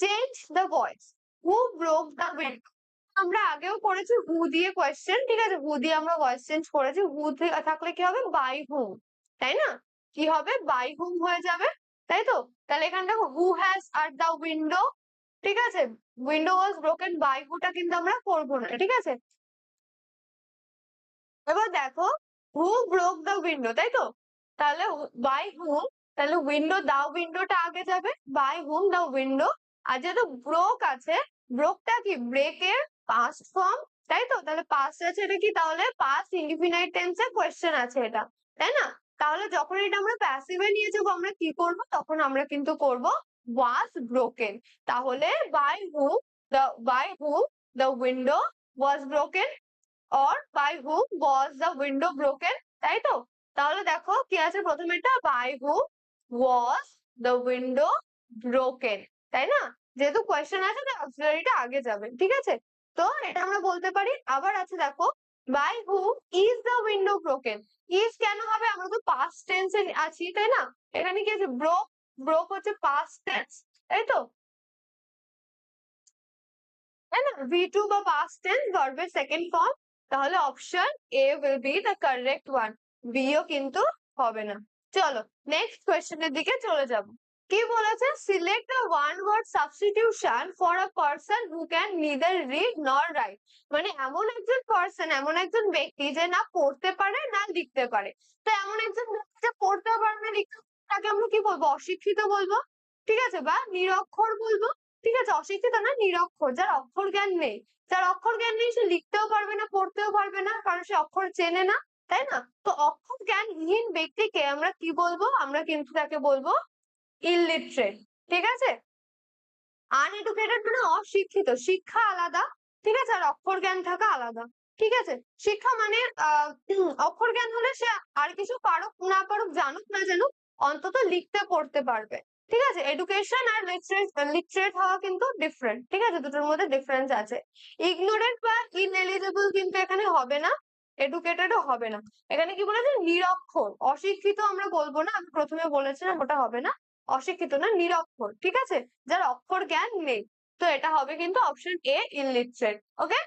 Change the voice, who broke the window. আমরা আগেও করেছি হু দিয়ে কোয়েশ্চেন, ঠিক আছে, হু দিয়ে আমরা ভয়েস চেঞ্জ করেছি, হু থাকলে কি হবে, বাই হুম, তাই না, কি হবে, বাই হুম হয়ে যাবে, তাই তো। তাহলে এখানে দেখো who has are the window, ঠিক আছে, উইন্ডো ওয়াজ ব্রোকেন বাই হুটা কিন্তু আমরা করবো না, ঠিক আছে। এবার দেখো হু ব্রোক দ্য উইন্ডো, তাই তো, তাহলে বাই হুম, তাহলে উইন্ডো দা উইন্ডোটা আগে যাবে, বাই হুম দা উইন্ডো। আর যেহেতু ব্রোক আছে, ব্রোকটা কি ব্রেকের পাস্ট ফর্ম, তাই তো, তাহলে পাস্ট আছে, এটা কি তাহলে পাস্ট ইনডিফিনাইট টেন্সে কোয়েশ্চেন আছে এটা, তাই না। তাহলে যখন এটা আমরা প্যাসিভে নিয়ে যাবো আমরা কি করব, তখন আমরা কিন্তু করব ওয়াজ ব্রোকেন। তাহলে by whom the window was broken, or by whom was the window broken, তাই তো। তাহলে দেখো কি আছে, প্রথমেটা by whom was the window broken, তাই না, যেহেতু কোয়েশ্চেন আছে তাই অক্সিলারিটা আগে যাবে, ঠিক আছে। তো এটা আমরা বলতে পারি। আবার আছে দেখো by whom is the window broken, is কেন হবে, আমরা তো past tense এ আছি, তাই না, এখানে কি আছে broke হচ্ছে past tense, তাই তো, তাই না, V2 বা past tense ভার্বের সেকেন্ড ফর্ম। তাহলে option A will be the correct one, B ও কিন্তু হবে না। চলো নেক্সট কোয়েশ্চেনের দিকে চলে যাব। কি বলেছে, select the one word substitution for a person who can neither read nor write. মানে এমন একজন পারসন, এমন একজন ব্যক্তি যে না পড়তে পারে না লিখতে পারে। তো এমন একজন ব্যক্তি যে পড়তে পারে না লিখতে পারে, তাকে আমরা কি বলবো, অশিক্ষিত বলবো, ঠিক আছে, বা নিরক্ষর বলবো, ঠিক আছে, অশিক্ষিত না, নিরক্ষর, যার অক্ষর জ্ঞান নেই। যার অক্ষর জ্ঞান নেই সে লিখতেও পারবে না পড়তেও পারবে না, কারণ সে অক্ষর চেনে না, তাই না। তো অক্ষর জ্ঞানহীন ব্যক্তিকে আমরা কি বলবো, আমরা কিন্তু তাকে বলবো ইলিটারেট, ঠিক আছে। আনএডুকেটেড মানে অশিক্ষিত, শিক্ষা আলাদা, ঠিক আছে, আর অক্ষর জ্ঞান থাকা আলাদা, ঠিক আছে। শিক্ষা মানে অক্ষর জ্ঞান হলে সে আর কিছু পারুক না পারুক, জানুক না জানুক, অন্তত লিখতে পড়তে পারবে, ঠিক আছে। এডুকেশন আর লিটারেট হওয়া কিন্তু ডিফারেন্ট, ঠিক আছে, দুটোর মধ্যে ডিফারেন্স আছে। ইগনোরেন্ট বা ইনএলিজিবল কিন্তু এখানে হবে না, এডুকেটেডও হবে না। এখানে কি বলেছে, নিরক্ষর, অশিক্ষিত আমরা বলবো না, আমি প্রথমে বলেছিলাম ওটা হবে না, অশিক্ষিত না, নিরক্ষর, ঠিক আছে, যার অক্ষর জ্ঞান নেই। তো এটা হবে কিন্তু অপশন এ ইলিটারেট, ওকে।